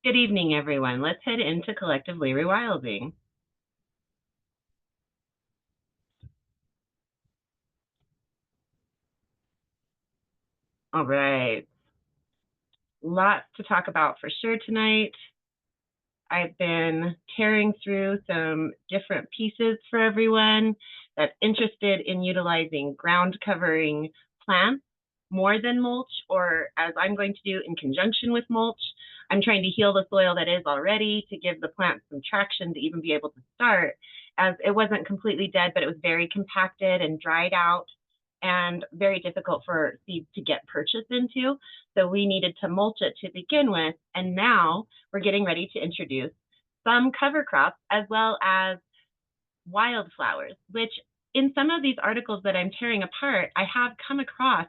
Good evening, everyone. Let's head into collectively rewilding. All right. Lots to talk about for sure tonight. I've been tearing through some different pieces for everyone that's interested in utilizing ground covering plants more than mulch, or as I'm going to do in conjunction with mulch. I'm trying to heal the soil that is already to give the plants some traction to even be able to start, as it wasn't completely dead, but it was very compacted and dried out and very difficult for seeds to get purchased into. So we needed to mulch it to begin with. And now we're getting ready to introduce some cover crops as well as wildflowers, which in some of these articles that I'm tearing apart, I have come across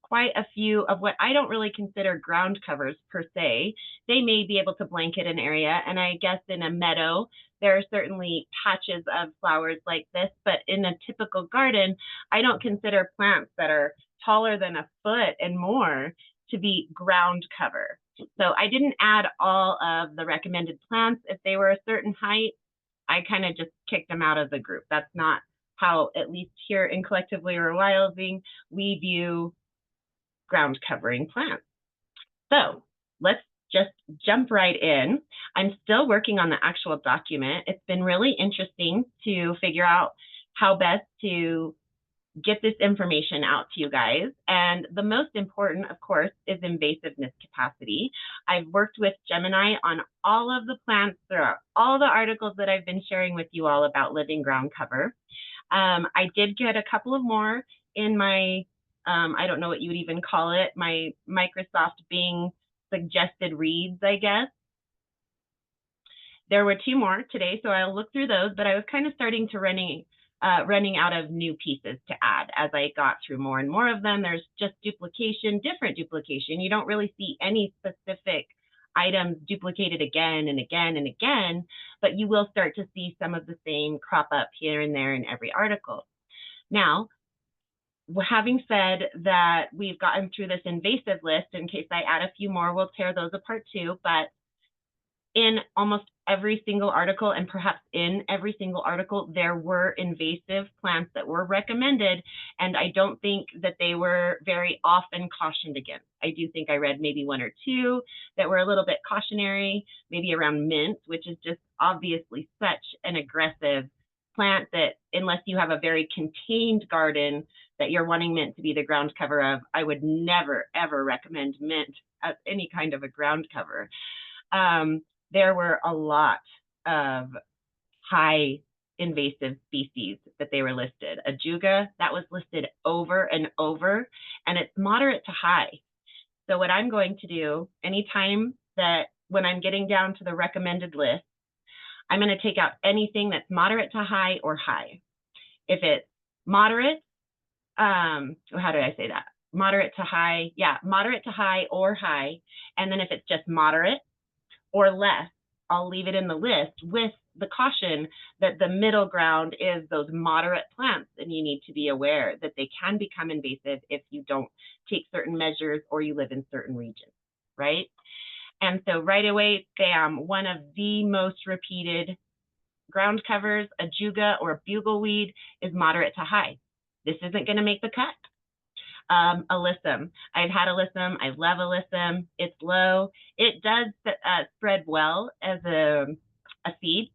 quite a few of what I don't really consider ground covers per se. They may be able to blanket an area, and I guess in a meadow, there are certainly patches of flowers like this, but in a typical garden, I don't consider plants that are taller than a foot and more to be ground cover. So I didn't add all of the recommended plants. If they were a certain height, I kind of just kicked them out of the group. That's not how, at least here in Collectively Rewilding, we view ground covering plants. So let's just jump right in. I'm still working on the actual document. It's been really interesting to figure out how best to get this information out to you guys. And the most important, of course, is invasiveness capacity. I've worked with Gemini on all of the plants throughout all the articles that I've been sharing with you all about living ground cover. I did get a couple of more in my, I don't know what you would even call it, my Microsoft Bing suggested reads, I guess. There were two more today, so I'll look through those, but I was kind of starting to running out of new pieces to add as I got through more and more of them. There's just duplication, different duplication. You don't really see any specific items duplicated again and again and again, but you will start to see some of the same crop up here and there in every article. Now, having said that, we've gotten through this invasive list. In case I add a few more, we'll tear those apart too, but in almost every single article, and perhaps in every single article, there were invasive plants that were recommended, and I don't think that they were very often cautioned against. I do think I read maybe one or two that were a little bit cautionary, maybe around mint, which is just obviously such an aggressive plant that unless you have a very contained garden that you're wanting mint to be the ground cover of, I would never, ever recommend mint as any kind of a ground cover. There were a lot of high invasive species that they were listed. Ajuga, that was listed over and over, and it's moderate to high. So what I'm going to do, anytime that when I'm getting down to the recommended list, I'm going to take out anything that's moderate to high or high. If it's moderate, how do I say that? Moderate to high, yeah, moderate to high or high. And then if it's just moderate or less, I'll leave it in the list with the caution that the middle ground is those moderate plants, and you need to be aware that they can become invasive if you don't take certain measures or you live in certain regions, right? And so right away, bam, one of the most repeated ground covers, ajuga or bugleweed, is moderate to high. This isn't going to make the cut. Alyssum. I've had alyssum. I love alyssum. It's low. It does spread well as a seed.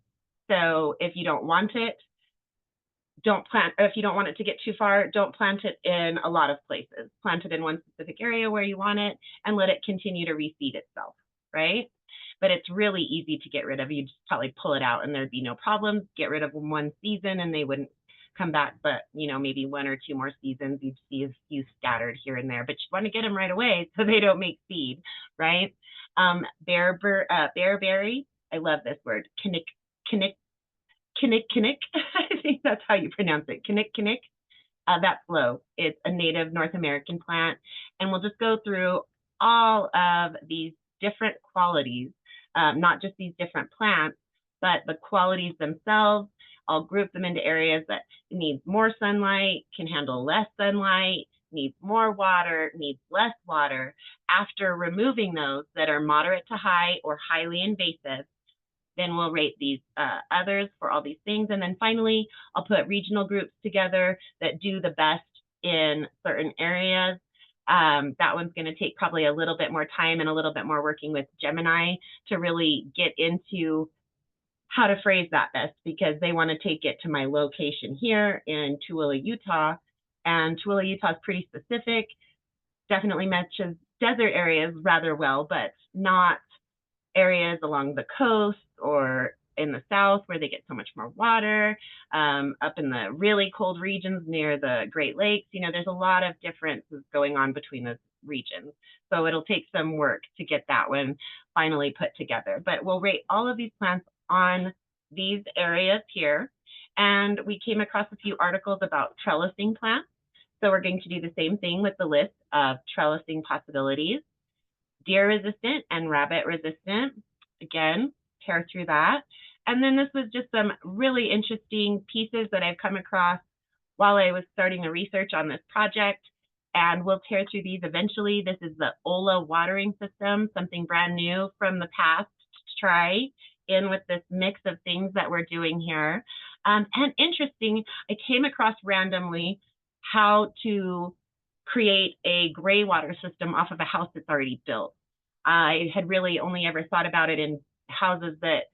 So if you don't want it, don't plant. If you don't want it to get too far, don't plant it in a lot of places. Plant it in one specific area where you want it and let it continue to reseed itself, right? But it's really easy to get rid of. You'd just probably pull it out and there'd be no problems. Get rid of them one season and they wouldn't come back, but maybe one or two more seasons you'd see a few scattered here and there, but you want to get them right away so they don't make seed, right? Bearberry, I love this word, kinnick. I think that's how you pronounce it, kinnick. That's low. It's a native North American plant, and we'll just go through all of these different qualities, not just these different plants, but the qualities themselves. I'll group them into areas that need more sunlight, can handle less sunlight, needs more water, needs less water. After removing those that are moderate to high or highly invasive, then we'll rate these others for all these things. And then finally, I'll put regional groups together that do the best in certain areas. That one's going to take probably a little bit more time and a little bit more working with Gemini to really get into how to phrase that best, because they want to take it to my location here in Tooele, Utah. And Tooele, Utah is pretty specific, definitely matches desert areas rather well, but not areas along the coast or in the south where they get so much more water, up in the really cold regions near the Great Lakes. You know, there's a lot of differences going on between those regions. So it'll take some work to get that one finally put together. But we'll rate all of these plants on these areas here. And we came across a few articles about trellising plants. So we're going to do the same thing with the list of trellising possibilities. Deer resistant and rabbit resistant. Again, tear through that. And then this was just some really interesting pieces that I've come across while I was starting the research on this project. And we'll tear through these eventually. This is the Ola watering system, something brand new from the past to try in with this mix of things that we're doing here. And interesting, I came across randomly how to create a gray water system off of a house that's already built. I had really only ever thought about it in houses that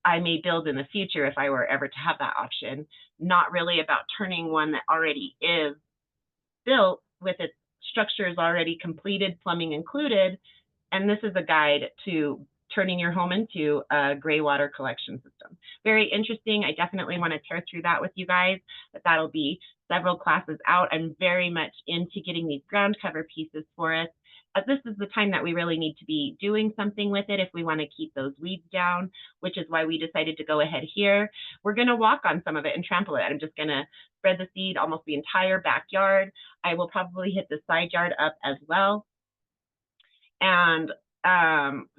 I may build in the future if I were ever to have that option, not really about turning one that already is built with its structures already completed, plumbing included. And this is a guide to turning your home into a gray water collection system. Very interesting. I definitely want to tear through that with you guys, but that'll be several classes out. I'm very much into getting these ground cover pieces for us. This is the time that we really need to be doing something with it if we want to keep those weeds down, which is why we decided to go ahead here. We're going to walk on some of it and trample it. I'm just going to spread the seed almost the entire backyard. I will probably hit the side yard up as well. And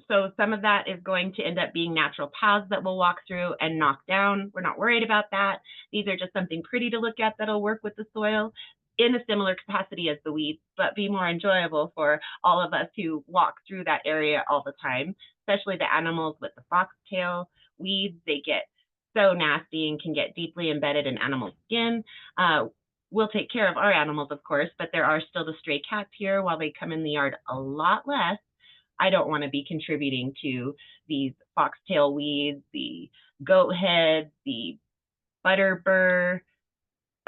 so some of that is going to end up being natural paths that we'll walk through and knock down. We're not worried about that. These are just something pretty to look at that'll work with the soil in a similar capacity as the weeds, but be more enjoyable for all of us who walk through that area all the time, especially the animals with the foxtail weeds. They get so nasty and can get deeply embedded in animal skin. We'll take care of our animals, of course, but there are still the stray cats here. While they come in the yard a lot less, I don't want to be contributing to these foxtail weeds, the goat head, the butter burr.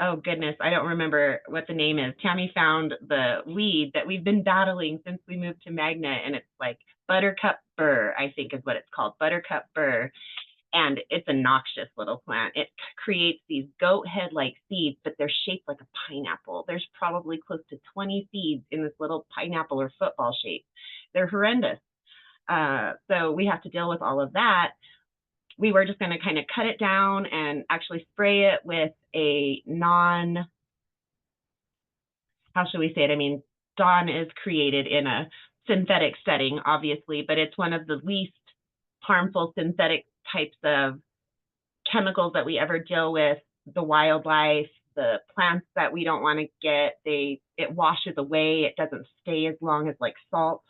Oh goodness, I don't remember what the name is. Tammy found the weed that we've been battling since we moved to Magna, and it's like buttercup burr, I think is what it's called, buttercup burr. And it's a noxious little plant. It creates these goat head-like seeds, but they're shaped like a pineapple. There's probably close to 20 seeds in this little pineapple or football shape. They're horrendous. So we have to deal with all of that. We were just going to kind of cut it down and actually spray it with a how should we say it? I mean, Dawn is created in a synthetic setting, obviously, but it's one of the least harmful synthetic types of chemicals that we ever deal with. The wildlife, the plants that we don't want to get, it washes away. It doesn't stay as long as like salt.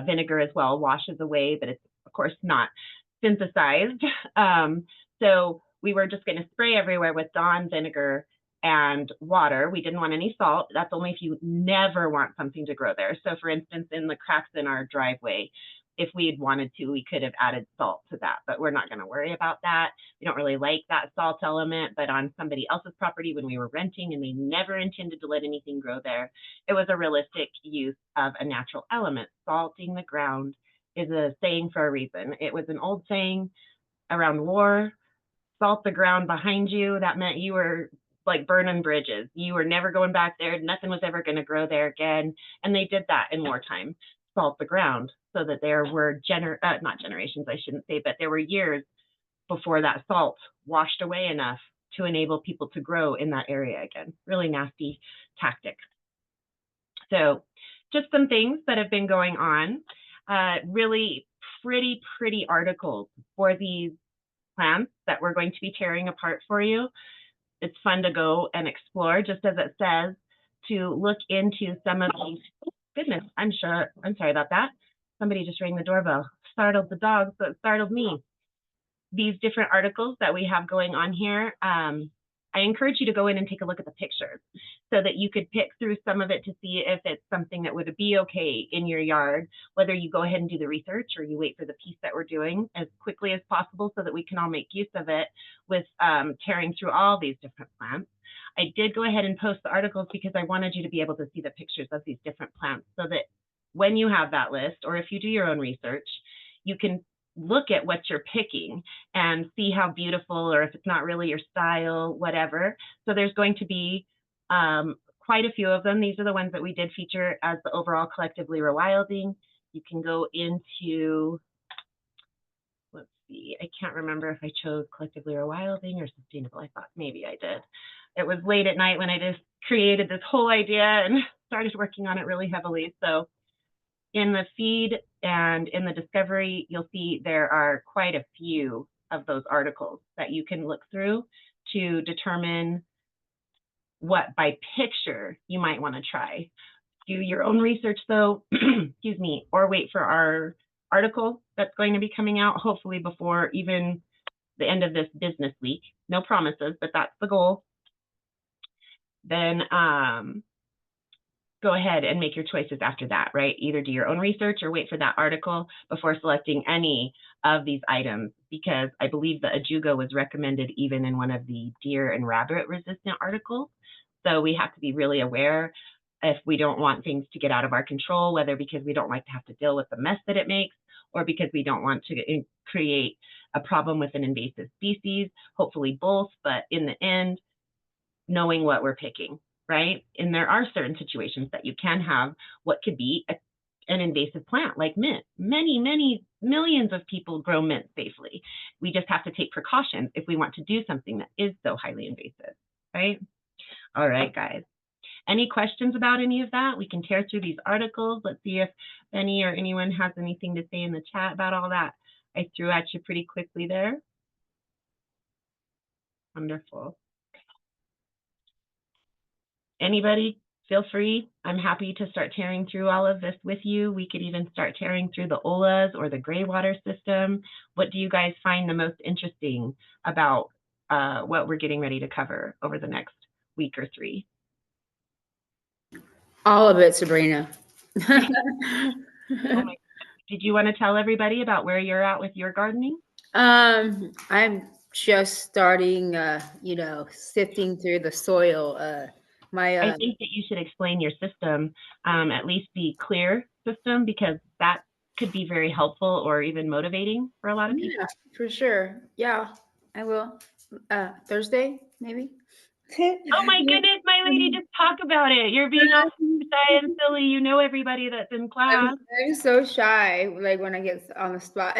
Vinegar as well washes away, but it's of course not synthesized. So we were just going to spray everywhere with Dawn vinegar and water. We didn't want any salt. That's only if you never want something to grow there. So for instance, in the cracks in our driveway, if we had wanted to, we could have added salt to that, but we're not going to worry about that. We don't really like that salt element, but on somebody else's property when we were renting and they never intended to let anything grow there, it was a realistic use of a natural element. Salting the ground is a saying for a reason. It was an old saying around war, salt the ground behind you. That meant you were like burning bridges. You were never going back there. Nothing was ever going to grow there again. And they did that in wartime, salt the ground, so that there were not generations, I shouldn't say, but there were years before that salt washed away enough to enable people to grow in that area again. Really nasty tactic. So just some things that have been going on. Really pretty articles for these plants that we're going to be tearing apart for you. It's fun to go and explore, just as it says. to look into some of these. Goodness, I'm sorry about that. Somebody just rang the doorbell. Startled the dog, so it startled me. These different articles that we have going on here, I encourage you to go in and take a look at the pictures so that you could pick through some of it to see if it's something that would be okay in your yard, whether you go ahead and do the research or you wait for the piece that we're doing as quickly as possible so that we can all make use of it with tearing through all these different plants. I did go ahead and post the articles because I wanted you to be able to see the pictures of these different plants so that when you have that list, or if you do your own research, you can look at what you're picking and see how beautiful, or if it's not really your style, whatever. So there's going to be quite a few of them. These are the ones that we did feature as the overall collectively rewilding. You can go into, let's see, I can't remember if I chose collectively rewilding or sustainable. I thought maybe I did. It was late at night when I just created this whole idea and started working on it really heavily. So in the feed and in the discovery, you'll see there are quite a few of those articles that you can look through to determine what by picture you might want to try. Do your own research though, excuse me, or wait for our article that's going to be coming out, hopefully before even the end of this business week. No promises, but that's the goal. Then go ahead and make your choices after that, right? Either do your own research or wait for that article before selecting any of these items, because I believe the ajuga was recommended even in one of the deer and rabbit resistant articles. So we have to be really aware if we don't want things to get out of our control, whether because we don't like to have to deal with the mess that it makes, or because we don't want to create a problem with an invasive species, hopefully both, but in the end, knowing what we're picking, right? And there are certain situations that you can have what could be an invasive plant like mint. Many millions of people grow mint safely. We just have to take precautions if we want to do something that is so highly invasive, right? All right, guys. Any questions about any of that? We can tear through these articles. Let's see if Benny or anyone has anything to say in the chat about all that I threw at you pretty quickly there. Wonderful. Anybody, feel free. I'm happy to start tearing through all of this with you. We could even start tearing through the OLAs or the gray water system. What do you guys find the most interesting about what we're getting ready to cover over the next week or three? All of it, Sabrina. Oh my, did you want to tell everybody about where you're at with your gardening? I'm just starting, sifting through the soil. I think that you should explain your system, at least the clear system, because that could be very helpful or even motivating for a lot of people. Yeah, for sure. Yeah, I will. Thursday, maybe. Oh my goodness, my lady, just talk about it. You're being all shy and silly. You know everybody that's in class. I'm so shy, like when I get on the spot.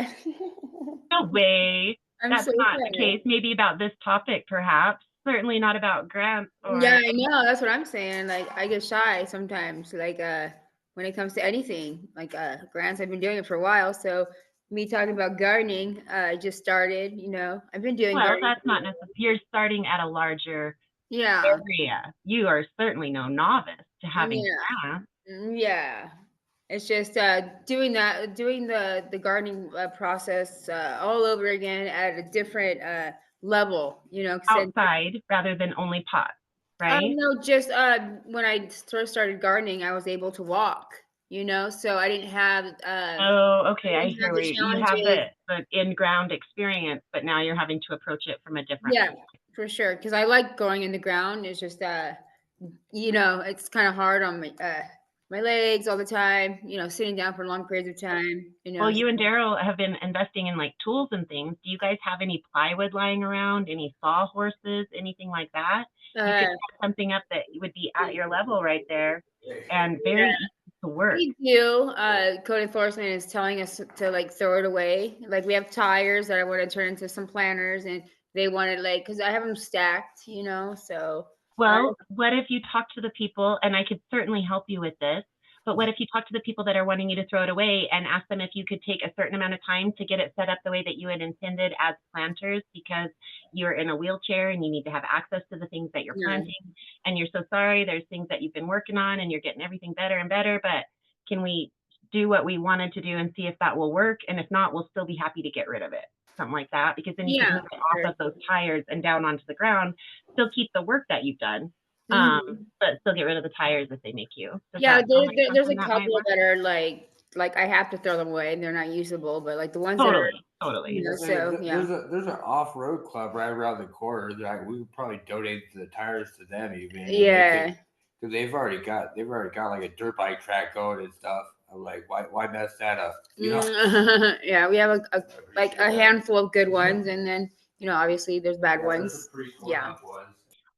No way. That's so not shy. the case. Maybe about this topic, perhaps. Certainly not about grants or. Yeah, I know. That's what I'm saying. Like I get shy sometimes. Like when it comes to anything, like grants. I've been doing it for a while, so me talking about gardening, I just started. I've been doing. Well, gardening. that's not necessary. You're starting at a larger Yeah. area. You are certainly no novice to having grants. Yeah. It's just doing the gardening process all over again at a different level, Outside rather than only pots, right? No, just when I first started gardening, I was able to walk, so I didn't have. Oh, okay. I hear where you have challenges. the in-ground experience, but now you're having to approach it from a different. Yeah, for sure. Because I like going in the ground. It's just it's kind of hard on my legs all the time. Sitting down for long periods of time. Well, you and Daryl have been investing in like tools and things. Do you guys have any plywood lying around? Any sawhorses? Anything like that? You could set something up that would be at your level right there, and very easy to work. We do. Code enforcement is telling us to like throw it away. Like we have tires that I want to turn into some planters, and they wanted because I have them stacked, so. Well, what if you talk to the people, and I could certainly help you with this, But what if you talk to the people that are wanting you to throw it away and ask them if you could take a certain amount of time to get it set up the way that you had intended as planters, because you're in a wheelchair and you need to have access to the things that you're planting, and you're so sorry, there's things that you've been working on and you're getting everything better and better, but can we do what we wanted to do and see if that will work? And if not, we'll still be happy to get rid of it. Something like that, because then you can move it off of those tires and down onto the ground, still keep the work that you've done, but still get rid of the tires if they make you. There's a couple that are like I have to throw them away and they're not usable, but like the ones that are totally. There's an off-road club right around the corner that we would probably donate the tires to them even. Yeah. Because they've already got like a dirt bike track going and stuff. I'm like, why mess that up? You know? Yeah, we have a handful of good ones, and then obviously there's bad ones. Yeah.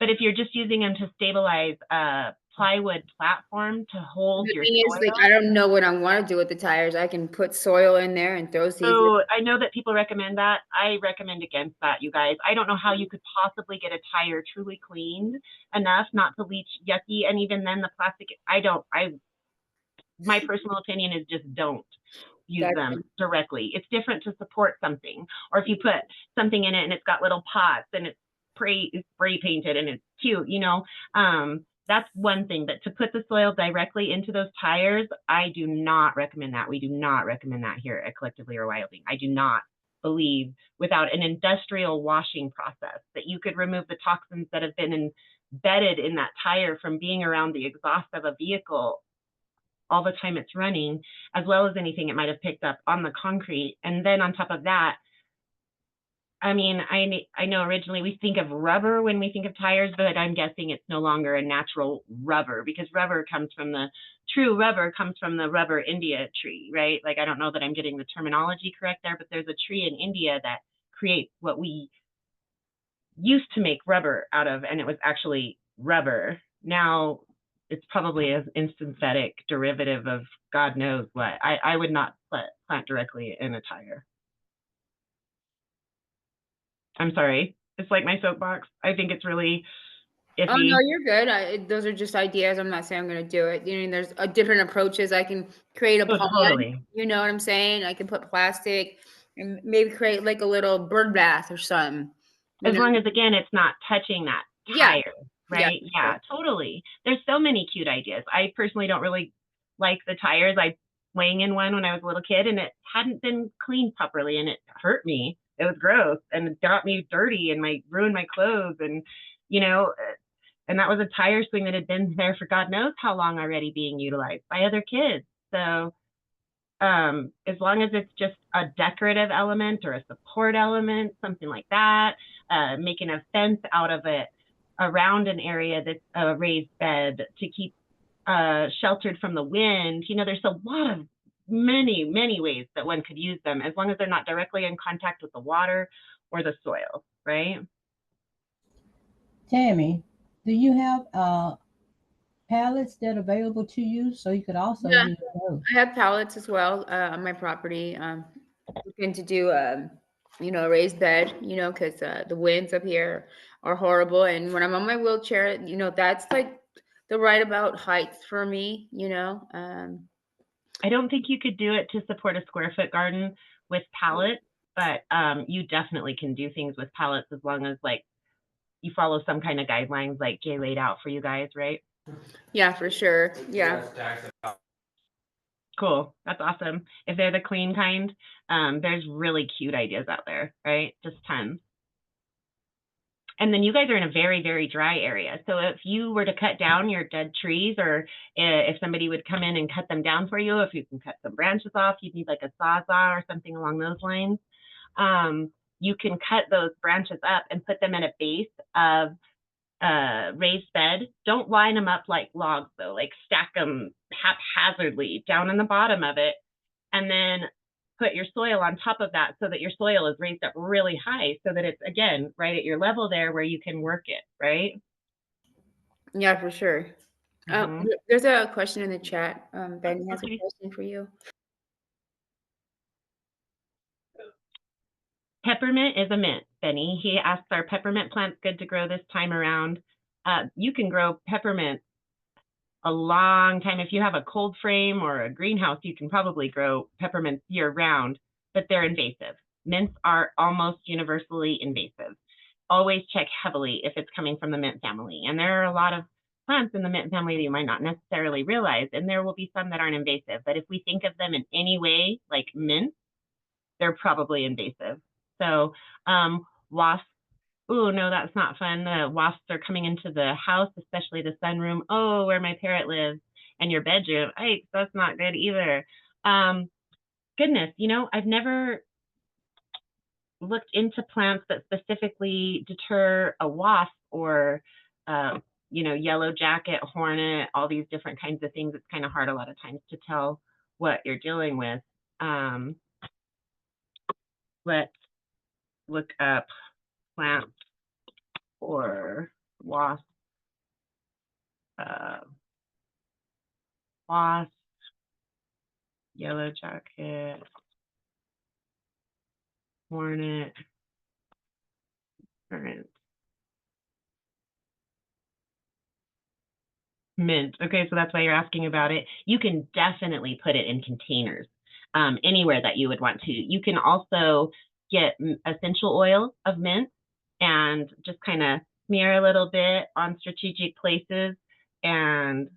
But if you're just using them to stabilize a plywood platform to hold your thing is, I don't know what I want to do with the tires. I can put soil in there and throw seeds. So I know that people recommend that. I recommend against that, you guys. I don't know how you could possibly get a tire truly cleaned enough not to leach yucky, and even then the plastic. My personal opinion is just don't use them directly. It's different to support something, or if you put something in it and it's got little pots and it's spray painted and it's cute, that's one thing. But to put the soil directly into those tires, I do not recommend that. We do not recommend that here at Collectively Rewilding. I do not believe without an industrial washing process that you could remove the toxins that have been embedded in that tire from being around the exhaust of a vehicle all the time it's running, as well as anything it might have picked up on the concrete. And then on top of that, I mean, I know originally we think of rubber when we think of tires, but I'm guessing it's no longer a natural rubber, because true rubber comes from the rubber India tree, right? Like, I don't know that I'm getting the terminology correct there, but there's a tree in India that creates what we used to make rubber out of, and it was actually rubber. Now it's probably a synthetic derivative of God knows what. I would not plant directly in a tire. I'm sorry. It's like my soapbox. I think it's really iffy. Oh, no, you're good. Those are just ideas. I'm not saying I'm going to do it. There's different approaches. I can create a pond. Totally. You know what I'm saying? I can put plastic and maybe create like a little bird bath or something. As long as, again, it's not touching that tire, right? Yeah, totally. There's so many cute ideas. I personally don't really like the tires. I weighing in one when I was a little kid, and it hadn't been cleaned properly, and it hurt me. It was gross, and it got me dirty, and ruined my clothes, and and that was a tire swing that had been there for God knows how long already, being utilized by other kids. So as long as it's just a decorative element or a support element, something like that, making a fence out of it around an area that's a raised bed to keep sheltered from the wind. There's a lot of many ways that one could use them, as long as they're not directly in contact with the water or the soil, right? Tammy, do you have pallets that are available to you, so you could also use those? I have pallets as well on my property. Looking to do a raised bed, because the winds up here are horrible, and when I'm on my wheelchair, that's like the right about height for me. I don't think you could do it to support a square foot garden with pallets, but you definitely can do things with pallets, as long as you follow some kind of guidelines like Jay laid out for you guys, right? Yeah, for sure. Yeah. Cool. That's awesome. If they're the clean kind, there's really cute ideas out there, right? Just tons. And then you guys are in a very, very dry area. So if you were to cut down your dead trees, or if somebody would come in and cut them down for you, if you can cut some branches off, you'd need like a sawzall or something along those lines. You can cut those branches up and put them at a base of raised bed. Don't line them up like logs though, like stack them haphazardly down in the bottom of it, and then put your soil on top of that, so that your soil is raised up really high, so that it's, again, right at your level there where you can work it, right? Yeah, for sure. There's a question in the chat. Benny has a question for you. Peppermint is a mint, Benny. He asks, are peppermint plants good to grow this time around? You can grow peppermint a long time. If you have a cold frame or a greenhouse, you can probably grow peppermints year round, but they're invasive. Mints are almost universally invasive. Always check heavily if it's coming from the mint family. And there are a lot of plants in the mint family that you might not necessarily realize, and there will be some that aren't invasive. But if we think of them in any way like mint, they're probably invasive. So wasps, oh no, that's not fun. The wasps are coming into the house, especially the sunroom. Oh, where my parrot lives, and your bedroom. Hey, that's not good either. Goodness, you know, I've never looked into plants that specifically deter a wasp or, you know, yellow jacket, hornet, all these different kinds of things. It's kind of hard a lot of times to tell what you're dealing with. Let's look up plants or wasp. Wasp, yellow jacket, hornet, currant, mint. Okay, so that's why you're asking about it. You can definitely put it in containers anywhere that you would want to. You can also get essential oil of mint and just kind of smear a little bit on strategic places, and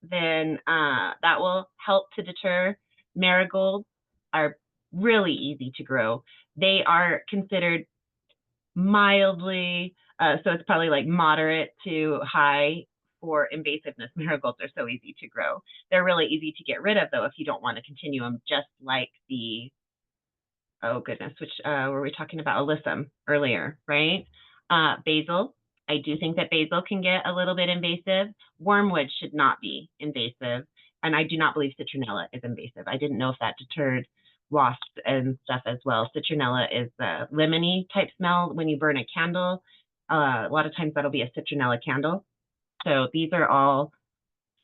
then that will help to deter. Marigolds are really easy to grow. They are considered mildly, so it's probably like moderate to high for invasiveness. Marigolds are so easy to grow. They're really easy to get rid of, though, if you don't want to continue them, just like the, oh goodness, which were we talking about? Alyssum earlier, right? Basil. I do think that basil can get a little bit invasive. Wormwood should not be invasive. And I do not believe citronella is invasive. I didn't know if that deterred wasps and stuff as well. Citronella is the lemony type smell when you burn a candle. A lot of times that'll be a citronella candle. So these are all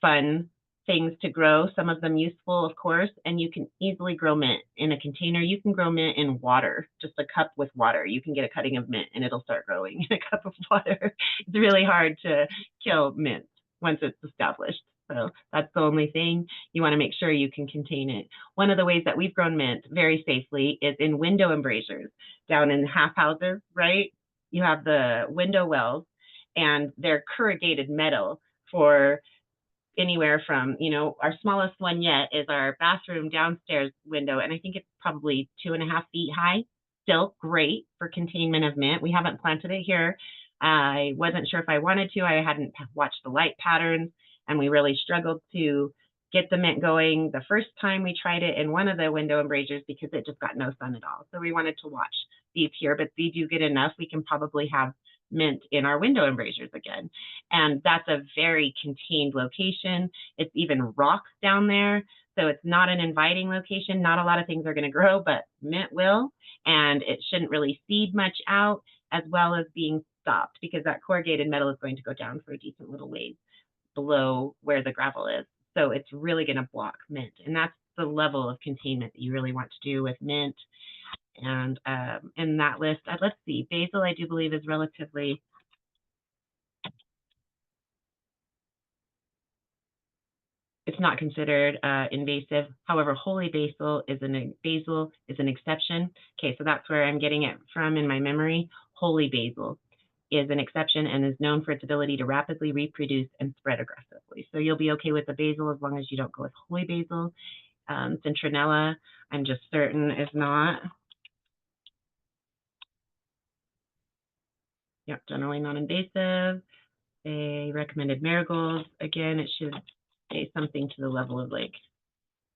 fun things to grow, some of them useful, of course, and you can easily grow mint in a container. You can grow mint in water, just a cup with water. You can get a cutting of mint and it'll start growing in a cup of water. It's really hard to kill mint once it's established. So that's the only thing. You want to make sure you can contain it. One of the ways that we've grown mint very safely is in window embrasures down in half houses, right? You have the window wells and they're corrugated metal for anywhere from, you know, our smallest one yet is our bathroom downstairs window, and I think it's probably 2.5 feet high. Still great for containment of mint. We haven't planted it here. I wasn't sure if I wanted to. I hadn't watched the light patterns, and we really struggled to get the mint going the first time we tried it in one of the window embrasures because it just got no sun at all. So we wanted to watch these here, but these do get enough. We can probably have mint in our window embrasures again. And that's a very contained location. It's even rocks down there. So it's not an inviting location. Not a lot of things are going to grow, but mint will. And it shouldn't really seed much out, as well as being stopped, because that corrugated metal is going to go down for a decent little ways below where the gravel is. So it's really going to block mint. And that's the level of containment that you really want to do with mint. And in that list, let's see, basil, I do believe, is relatively, it's not considered invasive. However, holy basil is an exception. Okay, so that's where I'm getting it from in my memory. Holy basil is an exception and is known for its ability to rapidly reproduce and spread aggressively. So you'll be okay with the basil as long as you don't go with holy basil. Citronella, I'm just certain is not. Yep, generally non-invasive. They recommended marigolds. Again, it should say something to the level of like,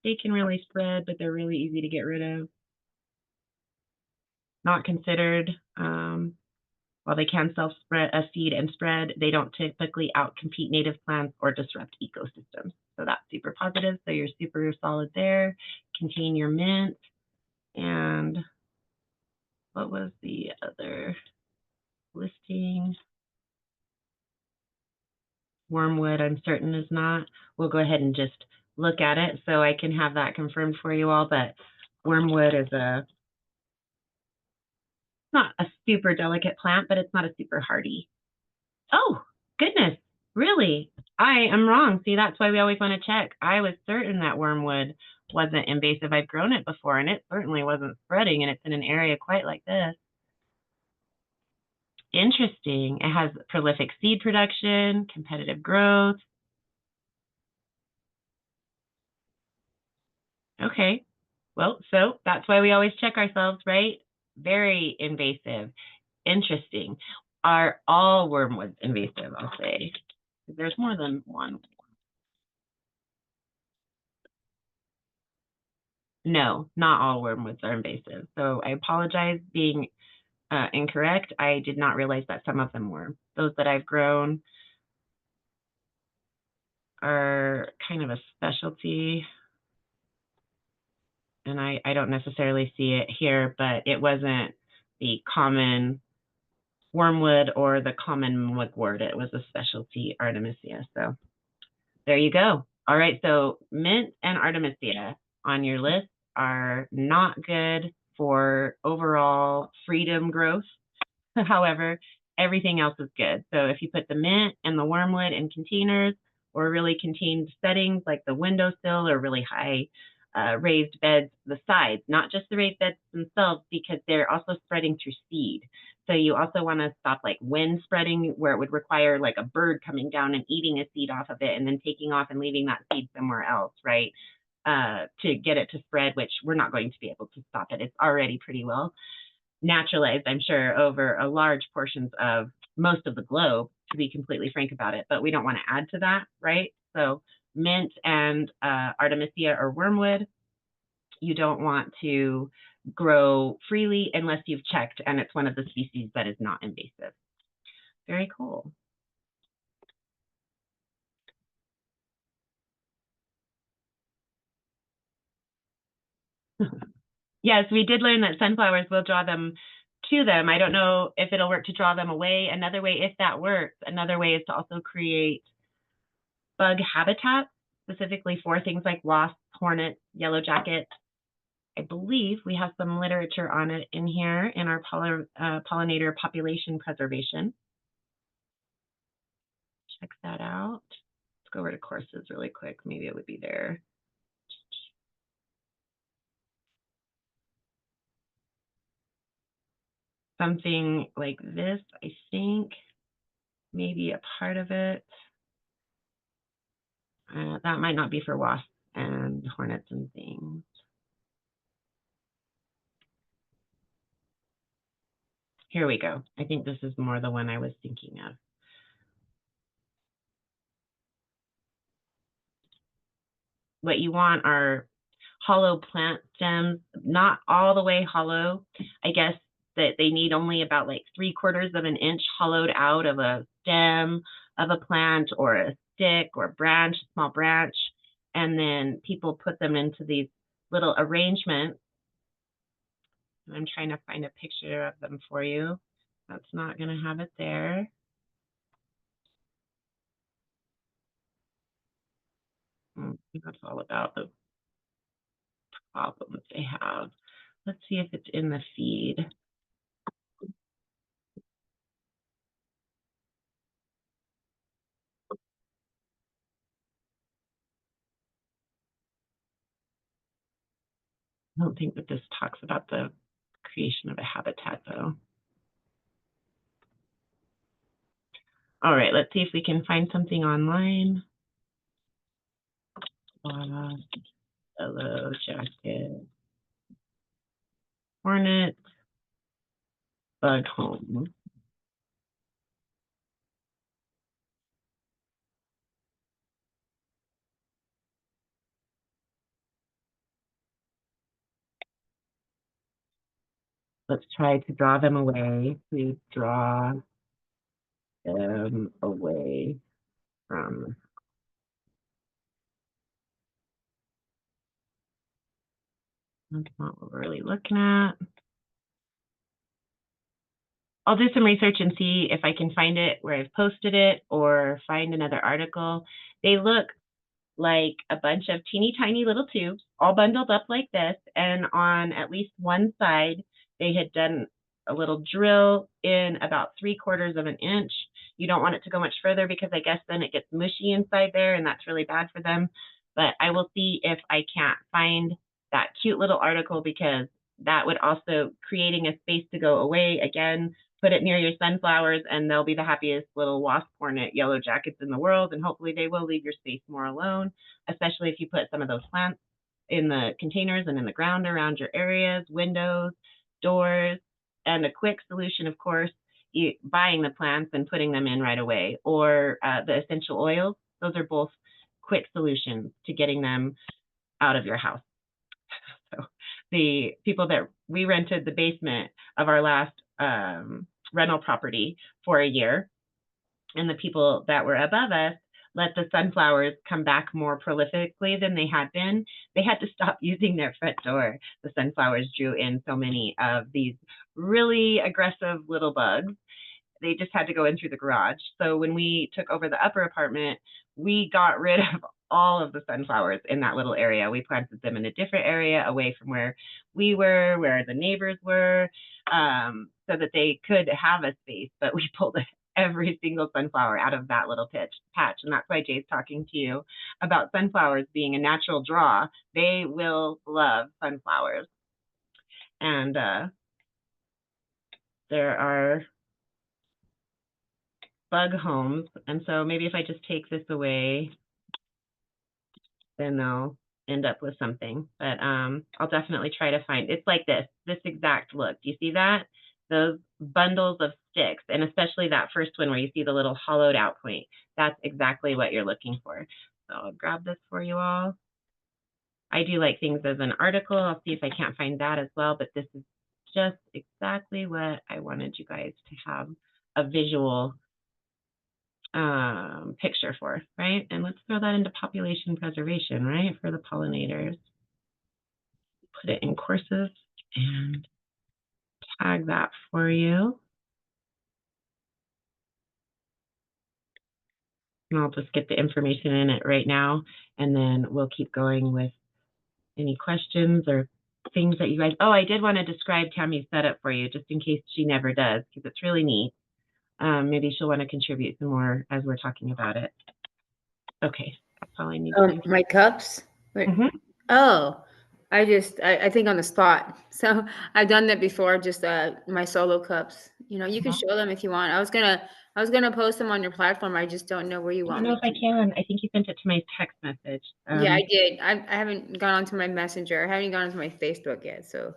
they can really spread, but they're really easy to get rid of. Not considered. While they can self-spread, seed and spread, they don't typically outcompete native plants or disrupt ecosystems. So that's super positive. So you're super solid there. Contain your mint. And what was the other listing? Wormwood, I'm certain is not. We'll go ahead and just look at it so I can have that confirmed for you all. But wormwood is not a super delicate plant, but it's not a super hardy. Oh, goodness, really? I am wrong. See, that's why we always want to check. I was certain that wormwood wasn't invasive. I've grown it before, and it certainly wasn't spreading, and it's in an area quite like this. Interesting. It has prolific seed production, competitive growth. Okay. Well, so that's why we always check ourselves, right? Very invasive. Interesting. Are all wormwoods invasive, I'll say? There's more than one. No, not all wormwoods are invasive. So I apologize being incorrect. I did not realize that some of them were. Those that I've grown are kind of a specialty. And I don't necessarily see it here, but it wasn't the common wormwood or the common mugwort. It was a specialty Artemisia. So there you go. All right, so mint and Artemisia on your list are not good for overall freedom growth. However, everything else is good. So if you put the mint and the wormwood in containers or really contained settings like the windowsill or really high raised beds, the sides, not just the raised beds themselves, because they're also spreading through seed. So you also want to stop like wind spreading where it would require like a bird coming down and eating a seed off of it and then taking off and leaving that seed somewhere else, right? To get it to spread, which we're not going to be able to stop it. It's already pretty well naturalized, I'm sure, over a large portions of most of the globe, to be completely frank about it, but we don't want to add to that, right? So mint and Artemisia or wormwood, you don't want to grow freely unless you've checked and it's one of the species that is not invasive. Very cool. Yes, we did learn that sunflowers will draw them to them. I don't know if it'll work to draw them away. Another way, if that works, another way is to also create bug habitat, specifically for things like wasps, hornets, yellow jackets. I believe we have some literature on it in here in our pollinator population preservation. Check that out. Let's go over to courses really quick. Maybe it would be there. Something like this, I think, maybe a part of it. That might not be for wasps and hornets and things. Here we go. I think this is more the one I was thinking of. What you want are hollow plant stems, not all the way hollow. I guess that they need only about like 3/4 of an inch hollowed out of a stem of a plant or a stick or branch, small branch. And then people put them into these little arrangements. I'm trying to find a picture of them for you. That's not going to have it there. That's all about the problems they have. Let's see if it's in the feed. I don't think that this talks about the creation of a habitat, though. All right, let's see if we can find something online. Yellow jacket, hornet, bug home. Let's try to draw them away. To draw them away from. That's not what we're really looking at. I'll do some research and see if I can find it where I've posted it or find another article. They look like a bunch of teeny tiny little tubes all bundled up like this, and on at least one side they had done a little drill in about 3/4 of an inch, You don't want it to go much further because I guess then it gets mushy inside there and that's really bad for them. But I will see if I can't find that cute little article, because that would also creating a space to go away. Again, put it near your sunflowers and they'll be the happiest little wasp hornet yellow jackets in the world. And hopefully they will leave your space more alone, especially if you put some of those plants in the containers and in the ground around your areas, windows, doors. And a quick solution, of course, buying the plants and putting them in right away, or the essential oils. Those are both quick solutions to getting them out of your house. So the people that we rented the basement of our last rental property for a year, and the people that were above us let the sunflowers come back more prolifically than they had been. They had to stop using their front door. The sunflowers drew in so many of these really aggressive little bugs. They just had to go in through the garage. So when we took over the upper apartment, we got rid of all of the sunflowers in that little area. We planted them in a different area away from where we were, where the neighbors were, so that they could have a space. But we pulled every single sunflower out of that little patch. And that's why Jay's talking to you about sunflowers being a natural draw. They will love sunflowers. And there are bug homes. And so maybe if I just take this away, then they'll end up with something. But I'll definitely try to find, it's like this exact look. Do you see that? Those bundles of sticks, and especially that first one where you see the little hollowed out point. That's exactly what you're looking for. So I'll grab this for you all. I do like things as an article. I'll see if I can't find that as well, but this is just exactly what I wanted you guys to have a visual picture for, right? And let's throw that into population preservation, right? For the pollinators. Put it in courses and tag that for you. And I'll just get the information in it right now, and then we'll keep going with any questions or things that you guys, oh, I did want to describe Tammy's setup for you, just in case she never does, because it's really neat. Maybe she'll want to contribute some more as we're talking about it. Okay, that's all I need to do. My cups? Oh, I think on the spot. So I've done that before, just my solo cups. You can show them if you want. I was gonna post them on your platform. I just don't know where you want I don't know if I can. I think you sent it to my text message. Yeah, I did. I haven't gone onto my Messenger. I haven't gone onto my Facebook yet. So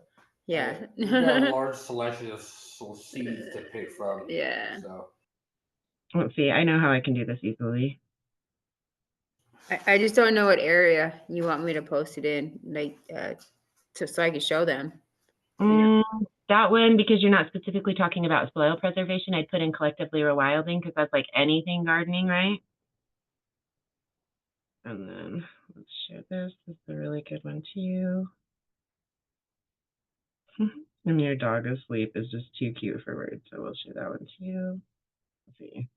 yeah. You've got a large selection of seeds to pick from. Yeah. So Let's see. I know how I can do this easily. I just don't know what area you want me to post it in, like, so I can show them. That one, because you're not specifically talking about soil preservation, I'd put in collectively rewilding, because that's like anything gardening, right? And then let's share this. This is a really good one too. And your dog asleep is just too cute for words, so we'll share that one too. Let's see.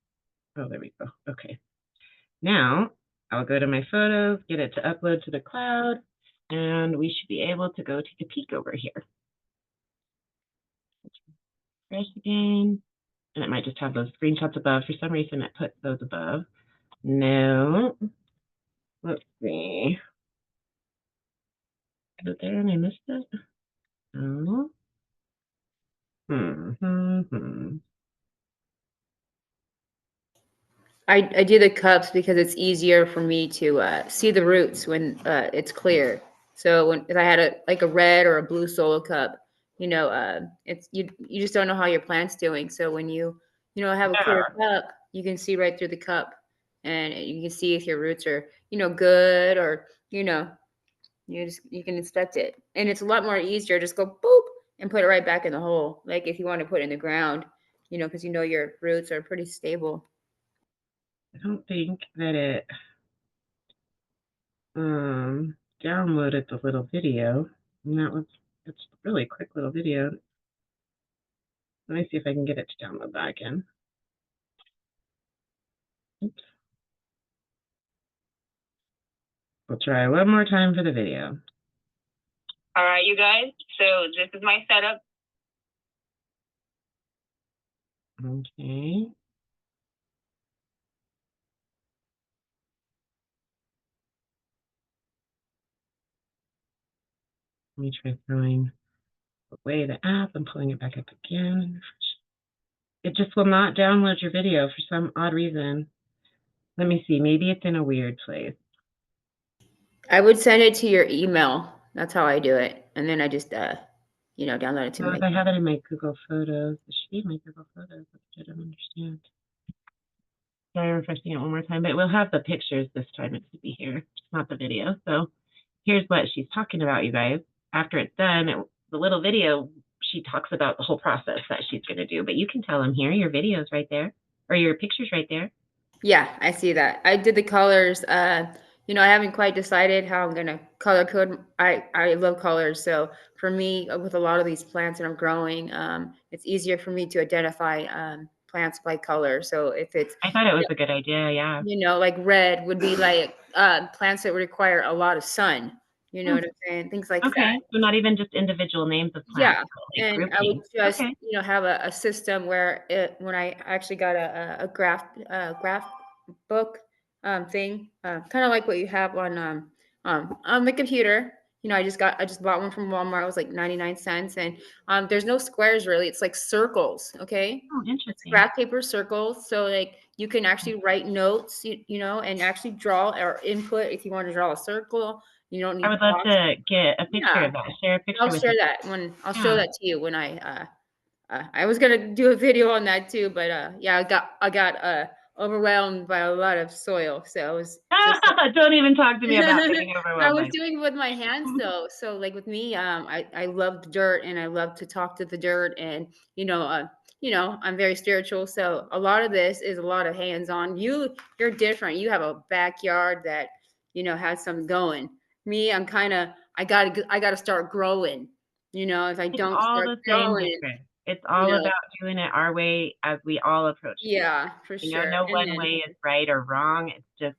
Oh, there we go. Okay. Now I'll go to my photos, get it to upload to the cloud, and we should be able to go take a peek over here. Refresh again. And it might just have those screenshots above. For some reason, it put those above. No. Let's see. Is it there and I missed it? No. I do the cups because it's easier for me to see the roots when it's clear. So if I had a red or a blue solo cup, it's you just don't know how your plant's doing. So when you have a clear cup, you can see right through the cup, and you can see if your roots are good, or you can inspect it, and it's a lot more easier. Just go boop and put it right back in the hole. Like if you want to put it in the ground, because your roots are pretty stable. I don't think that it downloaded the little video. And it's a really quick little video. Let me see if I can get it to download that again. Oops. We'll try one more time for the video. All right, you guys. So this is my setup. Okay. Let me try throwing away the app and pulling it back up again. It just will not download your video for some odd reason. Let me see. Maybe it's in a weird place. I would send it to your email. That's how I do it, and then I just download it to Well, my. if I have it in my Google Photos, it should be in my Google Photos. I don't understand. Sorry, refreshing it one more time, but we'll have the pictures this time. It should be here, just not the video. So here's what she's talking about, you guys. After it's done, the little video, she talks about the whole process that she's going to do. But you can tell them here, your video's right there, or your picture's right there. Yeah, I see that. I did the colors. I haven't quite decided how I'm gonna color code. I love colors, so for me, with a lot of these plants that I'm growing, it's easier for me to identify plants by color. So if it's I thought it was a good idea, yeah. like red would be like plants that require a lot of sun. You know what I'm saying? Things like that. Okay, so not even just individual names of Yeah, plants, but like and I would groupings. just Okay. have a system where when I actually got a graph book thing, kind of like what you have on the computer. I just bought one from Walmart. It was like 99 cents, and there's no squares really. It's like circles. Okay, Oh, it's interesting. graph paper circles, so like you can actually write notes, and actually draw or input if you want to draw a circle. You don't need I would love boxes. to get a picture Yeah. of that. Share a picture I'll with share me. that when I'll show Yeah. that to you when I was gonna do a video on that too, but yeah, I got overwhelmed by a lot of soil, so I was just Don't even talk to me about getting I overwhelmed was by doing it with my hands though. So like with me, I love the dirt and I love to talk to the dirt, and I'm very spiritual. So a lot of this is a lot of hands on. You're different. You have a backyard that has something going. Me, I gotta start growing. If I It's don't all start the same, growing, Hikrit. It's you all know, about doing it our way as we all approach things. yeah, for sure. No And one then way is right or wrong. It's just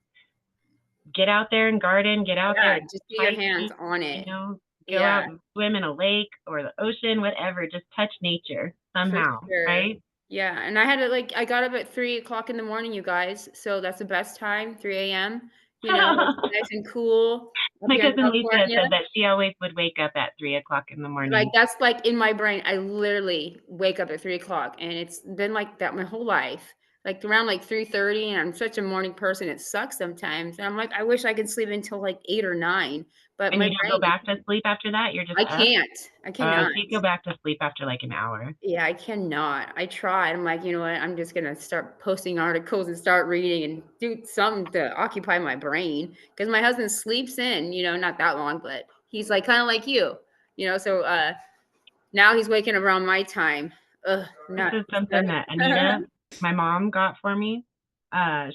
get out there and garden, get out there yeah, and just get your hands hiking, on it. go out Yeah, and swim in a lake or the ocean, whatever. Just touch nature for somehow, sure. right? Yeah, and I got up at 3 o'clock in the morning, you guys. So that's the best time, 3 a.m. It's nice and cool up My here in cousin Lisa California. said that she always would wake up at 3 o'clock in the Like morning. that's like in my brain. I literally wake up at 3 o'clock, and it's been like that my whole life. Like around like 3:30, and I'm such a morning person. It sucks sometimes, and I'm like, I wish I could sleep until like 8 or 9, but And my you don't go brain, back to sleep after that? You're just I up? can't. I Oh, cannot. so you go back to sleep after like an hour. Yeah, I cannot. I tried. I'm like, you know what? I'm just gonna start posting articles and start reading and do something to occupy my brain. Because my husband sleeps in, not that long, but he's like kind of like you, So now he's waking around my time. Ugh, This not. is something that Anita, my mom, got for me.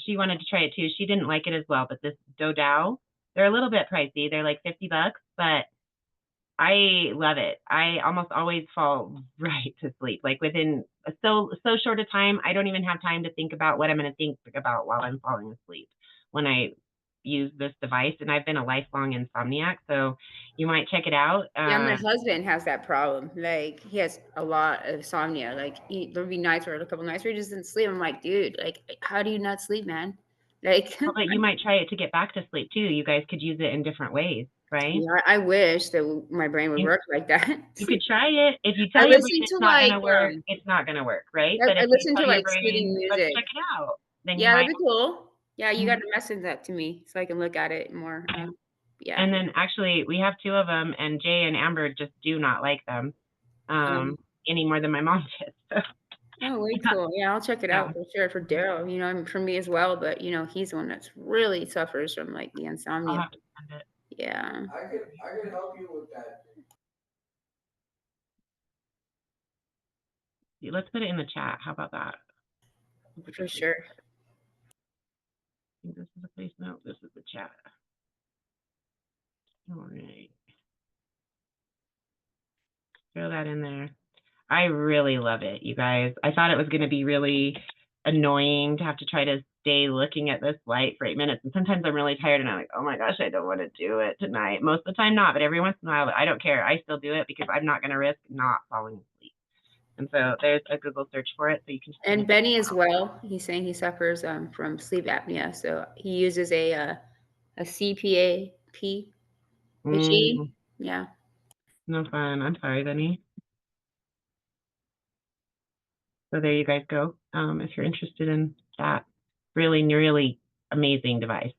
She wanted to try it too. She didn't like it as well, but this Dodao, they're a little bit pricey. They're like $50, but I love it. I almost always fall right to sleep. Like within so short a time, I don't even have time to think about what I'm going to think about while I'm falling asleep when I use this device. And I've been a lifelong insomniac, so you might check it out. Yeah, my husband has that problem. Like he has a lot of insomnia. Like there'll be nights or a couple nights where he just didn't sleep. I'm like, dude, like how do you not sleep, man? Like Well, but you might try it to get back to sleep too. You guys could use it in different ways, right? yeah, I wish that my brain would work like that. You could try it. If you I tell your brain listen it's to not going to work, it's not going to work, right? But I if you listen to tell your like soothing brain, let's music. check it out, then you Yeah, might. that'd be cool. Yeah, you Mhm. got to message that to me so I can look at it more. Yeah. And then actually, we have two of them, and Jay and Amber just do not like them any more than my mom did. So. Oh, way cool. Yeah, I'll check it out for sure for Daryl. And for me as well. But he's the one that's really suffers from like the I'll insomnia. have to send it. Yeah. I could help you with that. Let's put it in the chat. How about that? For sure. I think this is the place. No, this is the chat. All right. Throw that in there. I really love it, you guys. I thought it was going to be really annoying to have to try to stay looking at this light for 8 minutes. And sometimes I'm really tired and I'm like, oh my gosh, I don't want to do it tonight. Most of the time not, but every once in a while, I don't care. I still do it because I'm not going to risk not falling asleep. And so there's a Google search for it. So you can. And Benny as well. He's saying he suffers from sleep apnea. So he uses a CPAP machine. Yeah. No fun. I'm sorry, Benny. So there you guys go. If you're interested in that really, really amazing device.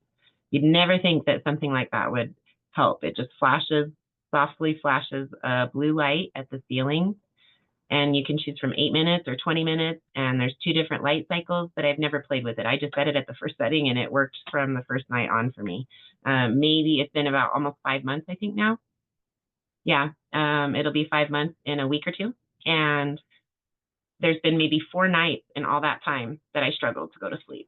You'd never think that something like that would help. It just softly flashes a blue light at the ceiling, and you can choose from 8 minutes or 20 minutes, and there's 2 different light cycles, but I've never played with it. I just set it at the first setting, and it worked from the first night on for me. Maybe it's been about almost 5 months, I think now. Yeah, it'll be 5 months in a week or 2, and there's been maybe 4 nights in all that time that I struggled to go to sleep.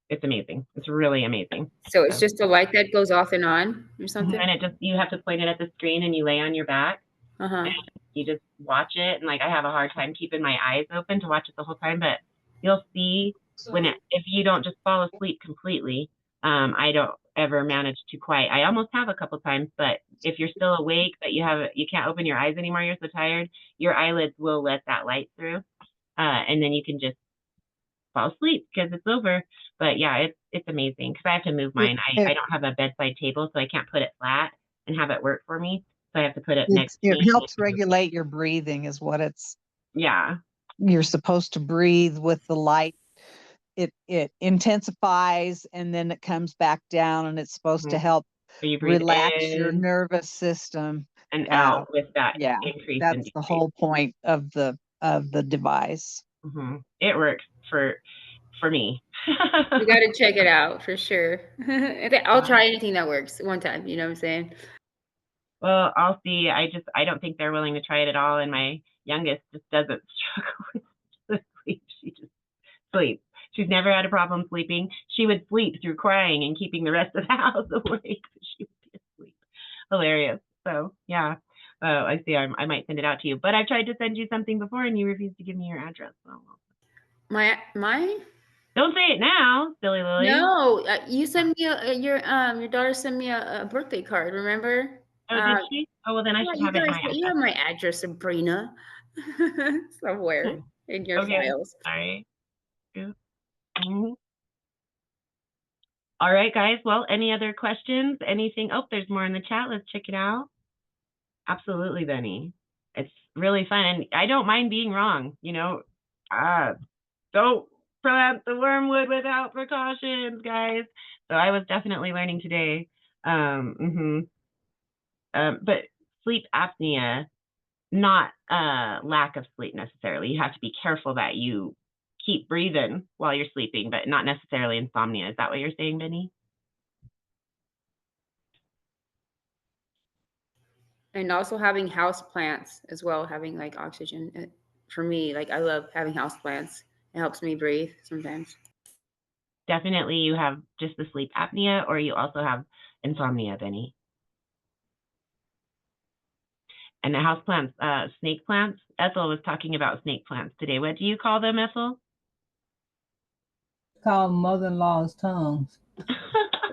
It's amazing. It's really amazing. So it's just a light that goes off and on or something? And you have to point it at the screen, and you lay on your back. Uh-huh. You just watch it, and like I have a hard time keeping my eyes open to watch it the whole time, but you'll see if you don't just fall asleep completely. I don't ever manage to quite. I almost have a couple times, but if you're still awake, but you can't open your eyes anymore, you're so tired, your eyelids will let that light through, and then you can just fall asleep because it's over. But yeah, it's amazing because I have to move mine. I don't have a bedside table, so I can't put it flat and have it work for me. So I have to put it next to me. It helps regulate your breathing is what Yeah. You're supposed to breathe with the light. It intensifies and then it comes back down, and it's supposed to help So you breathe relax your in nervous system and out with that increase in that's decrease. the whole point of the device. It works for me. You got to check it out for sure. I'll try anything that works one time. You know what I'm saying? Well, I'll see. I don't think they're willing to try it at all, and my youngest just doesn't struggle with sleep. She just sleeps. She's never had a problem sleeping. She would sleep through crying and keeping the rest of the house awake. She would be asleep. Hilarious. So yeah. I see. I might send it out to you, but I've tried to send you something before, and you refused to give me your address. So. My Don't say it now, silly Lily. No, you sent me your daughter sent me a birthday card. Remember? Oh, did she? Oh, well, then I should have it in my You have my address, Sabrina, somewhere in your files. Sorry. Mm-hmm. All right, guys. Well, any other questions? Anything? Oh, there's more in the chat. Let's check it out. Absolutely, Benny. It's really fun. And I don't mind being wrong. Don't plant the wormwood without precautions, guys. So I was definitely learning today. But sleep apnea, not lack of sleep necessarily. You have to be careful that you keep breathing while you're sleeping, but not necessarily insomnia. Is that what you're saying, Benny? And also having house plants as well, having like oxygen. For me, like I love having house plants. It helps me breathe sometimes. Definitely you have just the sleep apnea, or you also have insomnia, Benny. And the house plants, snake plants. Ethel was talking about snake plants today. What do you call them, Ethel? Called mother-in-law's tongues.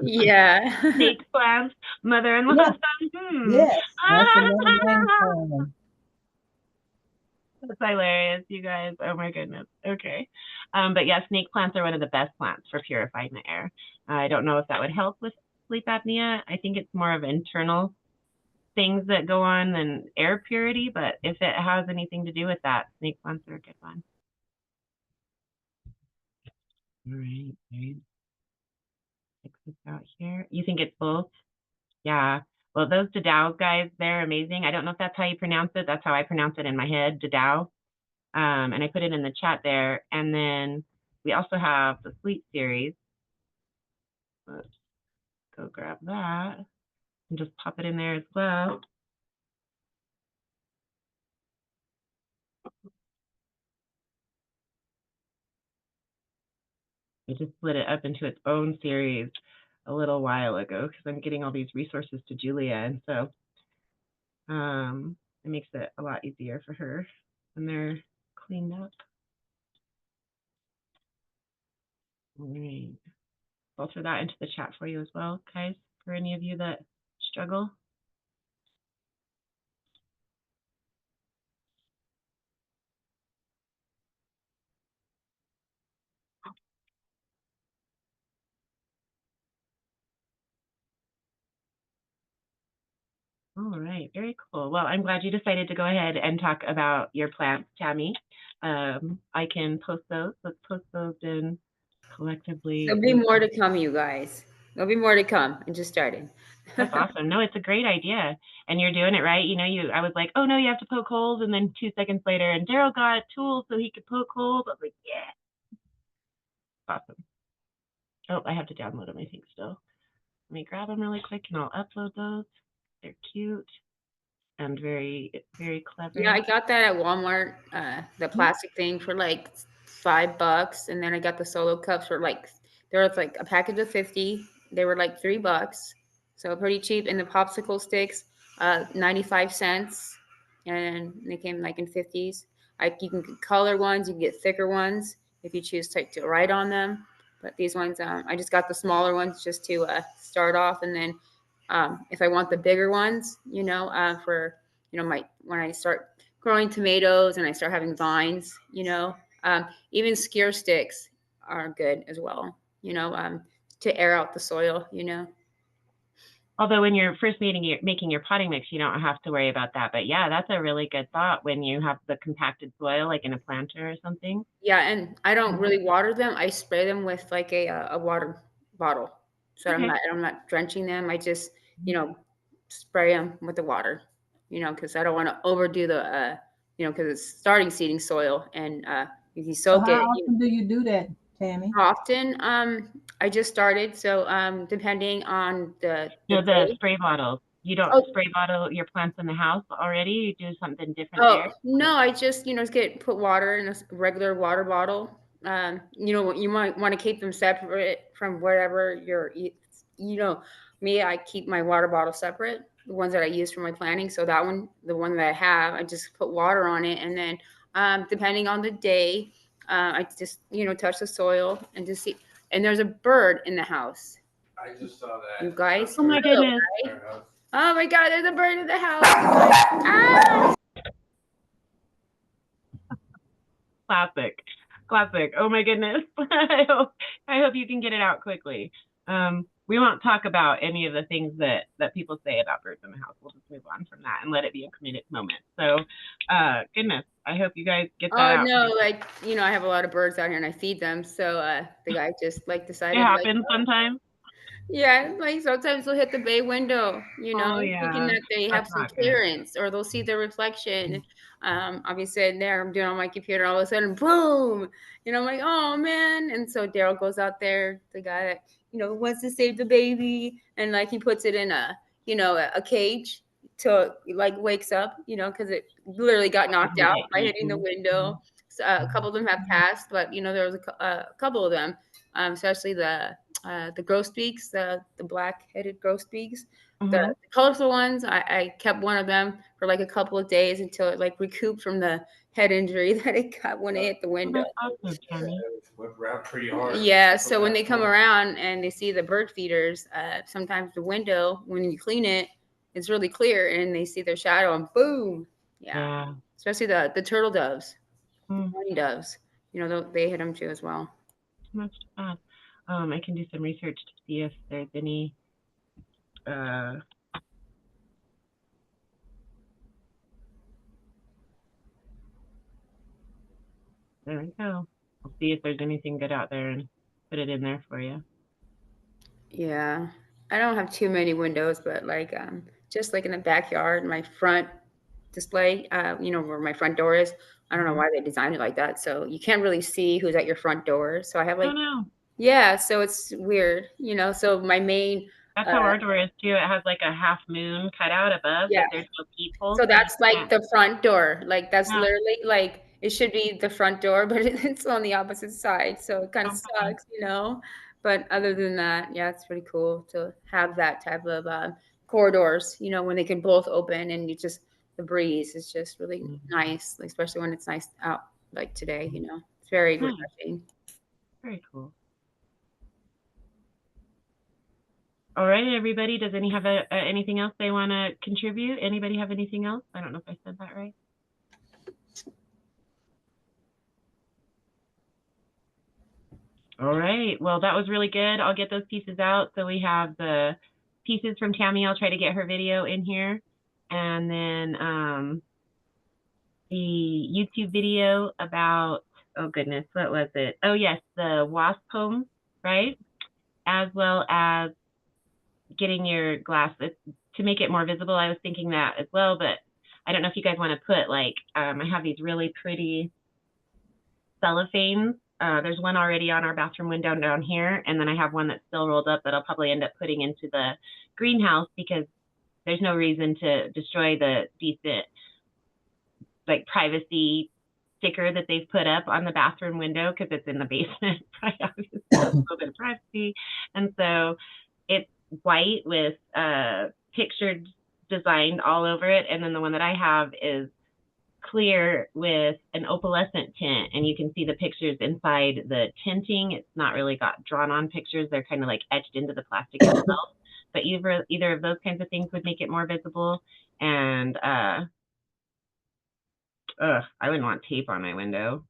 Yeah. Snake plants, mother-in-law's tongues. Yes, that's another name for them. That's hilarious, you guys. Oh my goodness. Okay. But yeah, snake plants are one of the best plants for purifying the air. I don't know if that would help with sleep apnea. I think it's more of internal things that go on than air purity, but if it has anything to do with that, snake plants are a good one. All right. Check this out here. You think it's both? Yeah. Well, those Dadows, guys, they're amazing. I don't know if that's how you pronounce it. That's how I pronounce it in my head, Dadao. And I put it in the chat there. And then we also have the Sleep series. Let's go grab that and just pop it in there as well. I just split it up into its own series a little while ago because I'm getting all these resources to Julia. And so it makes it a lot easier for her when they're cleaned up. All right. I'll throw that into the chat for you as well, guys, for any of you that struggle. All right, very cool. Well, I'm glad you decided to go ahead and talk about your plants, Tammy. I can post those. Let's post those in collectively. There'll be more to come, you guys. There'll be more to come. I just started. That's awesome. No, it's a great idea. And you're doing it right. You know, I was like, oh no, you have to poke holes. And then 2 seconds later, and Daryl got tools so he could poke holes. I was like, yeah. Awesome. Oh, I have to download them, I think, still. Let me grab them really quick and I'll upload those. They're cute and very, very clever. Yeah, I got that at Walmart, the plastic thing for like $5. And then I got the solo cups for like, there was like a package of 50. They were like $3. So pretty cheap. And the popsicle sticks, 95 cents. And they came like in 50s. You can get color ones, you can get thicker ones if you choose to write on them. But these ones, I just got the smaller ones just to start off. And then if I want the bigger ones, for when I start growing tomatoes and I start having vines, even skewer sticks are good as well, to air out the soil, Although when you're first making your potting mix, you don't have to worry about that. But yeah, that's a really good thought when you have the compacted soil, like in a planter or something. Yeah, and I don't really water them. I spray them with like a water bottle, so Okay. I'm not drenching them. I just spray them with the water, because I don't want to overdo the because it's starting seeding soil, and if you So soak how it. often do you do that, Tammy? Often, I just started, so depending on the No, the day. spray bottles. You don't Oh. spray bottle your plants in the house already? You do something different Oh there? no, I just put water in a regular water bottle. You might want to keep them separate from whatever me. I keep my water bottle separate, the ones that I use for my planting. So that one, the one that I have, I just put water on it, and then depending on the day, I just touch the soil and just see. And there's a bird in the house. I just saw that. You guys. Oh my goodness. Oh my God, there's a bird in the house. Ah! Classic. Oh my goodness. I hope you can get it out quickly. We won't talk about any of the things that people say about birds in the house. We'll just move on from that and let it be a committed moment. So, goodness, I hope you guys get that out. Oh no, I have a lot of birds out here and I feed them. So the guy just decided. It happens sometimes. Yeah, sometimes they'll hit the bay window, Oh, thinking yeah. that they have That's some not good. clearance, or they'll see their reflection. I'll be sitting there, I'm doing on my computer, all of a sudden, boom, I'm like, oh man. And so Daryl goes out there, the guy that, wants to save the baby, and he puts it in a cage till it wakes up, because it literally got knocked out by hitting the window. So, a couple of them have passed, but there was a couple of them, especially the grosbeaks, the black-headed grosbeaks. The colorful ones, I kept one of them for a couple of days until it recouped from the head injury that it got when it hit the window. Awesome, Tammy. Whip around pretty hard. Yeah, so when they come around and they see the bird feeders, sometimes the window, when you clean it, it's really clear, and they see their shadow, and boom. Yeah. Especially the turtle doves, the horny doves. They hit them too as well. That's bad. I can do some research to see if there's any there we go. I'll see if there's anything good out there and put it in there for you. Yeah, I don't have too many windows, but just in the backyard, my front display, where my front door is. I don't know why they designed it like that, so you can't really see who's at your front door. So I have yeah, so it's weird, So my main. That's how our door is too. It has a half moon cut out above. Yeah. There's no peephole. So that's the front door. That's literally it should be the front door, but it's on the opposite side. So it kind of sucks, But other than that, yeah, it's pretty cool to have that type of corridors, when they can both open and the breeze is just really nice, especially when it's nice out today, It's very refreshing. Very cool. All right, everybody. Does any have anything else they want to contribute? Anybody have anything else? I don't know if I said that right. All right. Well, that was really good. I'll get those pieces out. So we have the pieces from Tammy. I'll try to get her video in here. And then the YouTube video about, oh goodness, what was it? Oh yes, the wasp home, right? As well as getting your glass to make it more visible. I was thinking that as well, but I don't know if you guys want to put like, I have these really pretty cellophanes. There's one already on our bathroom window down here, and then I have one that's still rolled up that I'll probably end up putting into the greenhouse because there's no reason to destroy the decent like privacy sticker that they've put up on the bathroom window because it's in the basement. Right? Obviously, a little bit of privacy, and so it's white with pictures designed all over it, and then the one that I have is clear with an opalescent tint, and you can see the pictures inside the tinting. It's not really got drawn on pictures, they're kind of like etched into the plastic itself, but either of those kinds of things would make it more visible. And I wouldn't want tape on my window.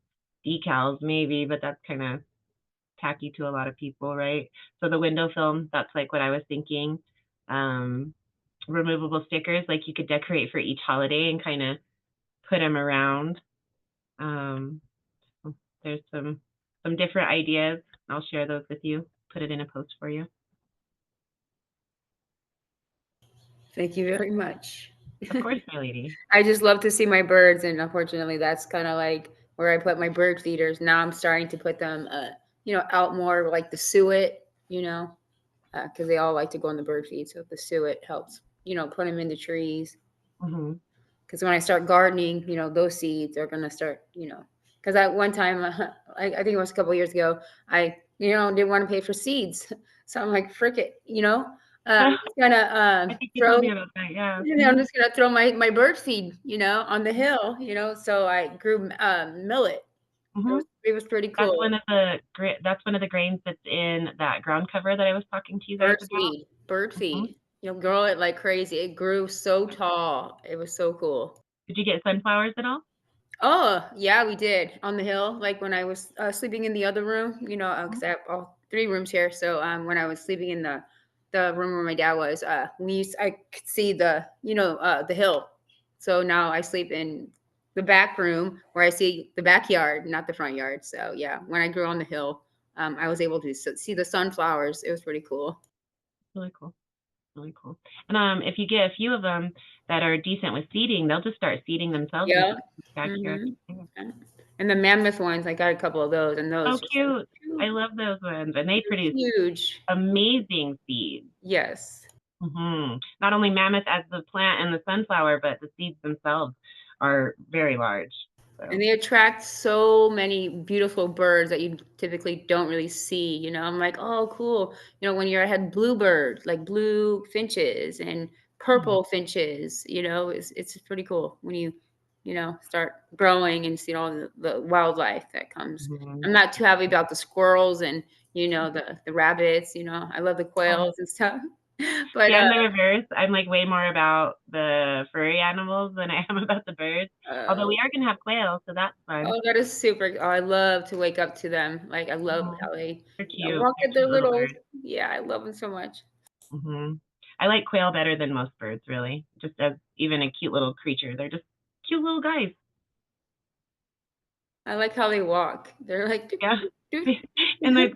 Decals maybe, but that's kind of tacky to a lot of people, right? So the window film, that's like what I was thinking. Removable stickers, like you could decorate for each holiday and kind of put them around. There's some different ideas. I'll share those with you, put it in a post for you. Thank you very much. Of course, my lady. I just love to see my birds, and unfortunately, that's kind of like where I put my bird feeders. Now I'm starting to put them, out more like the suet, because they all like to go on the bird feed. So the suet helps, put them in the trees. Because when I start gardening, those seeds are gonna start, because at one time, I think it was a couple of years ago, I, didn't want to pay for seeds, so I'm like, frick it, I'm just gonna I think you told me about that, yeah. I'm just gonna throw my bird feed, on the hill, so I grew millet. It was pretty cool. That's one of the grains that's in that ground cover that I was talking to you guys about. Bird feed. Grow it like crazy. It grew so tall. It was so cool. Did you get sunflowers at all? Oh, yeah, we did on the hill. Like when I was sleeping in the other room, because I have all 3 rooms here. So when I was sleeping in the room where my dad was, I could see the hill. So now I sleep in the back room where I see the backyard, not the front yard. So yeah, when I grew on the hill, I was able to see the sunflowers. It was pretty cool. Really cool. Really cool. And if you get a few of them that are decent with seeding, they'll just start seeding themselves. Yeah. Backyard. And the mammoth ones, I got a couple of those, and those. Oh, cute! I love those ones, and they produce huge, amazing seeds. Yes. Not only mammoth as the plant and the sunflower, but the seeds themselves are very large. So. And they attract so many beautiful birds that you typically don't really see. I'm like, oh, cool. When I had bluebirds, like blue finches and purple finches, it's pretty cool when you start growing and see all the wildlife that comes. I'm not too happy about the squirrels and, the rabbits, I love the quails and stuff. But yeah, I'm reverse. I'm like way more about the furry animals than I am about the birds. Although we are gonna have quails, so that's fun. Oh, that is super. Oh, I love to wake up to them. Like I love how they walk at their little little. Yeah, I love them so much. I like quail better than most birds, really. Just as even a cute little creature, they're just cute little guys. I like how they walk. They're like and like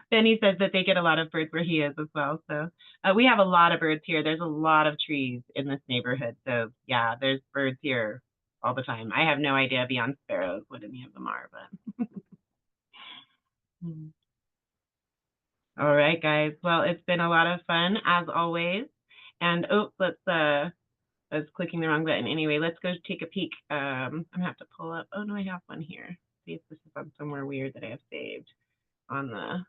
Benny says that they get a lot of birds where he is as well. So we have a lot of birds here. There's a lot of trees in this neighborhood. So yeah, there's birds here all the time. I have no idea beyond sparrows what any of them are, but. All right, guys. Well, it's been a lot of fun as always. And I was clicking the wrong button. Anyway, let's go take a peek. I'm gonna have to pull up. Oh no, I have one here. See if this is on somewhere weird that I have saved on the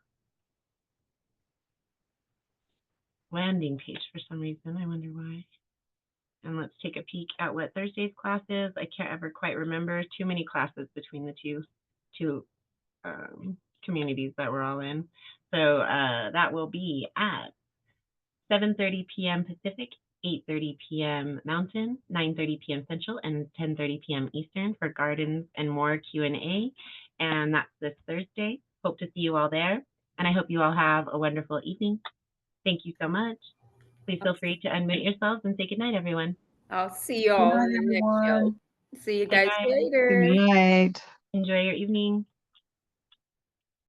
landing page for some reason. I wonder why. And let's take a peek at what Thursday's class is. I can't ever quite remember. Too many classes between the two communities that we're all in. So that will be at 7:30 p.m. Pacific, 8:30 p.m. Mountain, 9:30 p.m. Central, and 10:30 p.m. Eastern for gardens and more Q&A. And that's this Thursday. Hope to see you all there. And I hope you all have a wonderful evening. Thank you so much. Please feel free to unmute yourselves and say goodnight, everyone. I'll see you all Good in night, the next show. everyone. See you guys Bye. later. Good night. Enjoy your evening.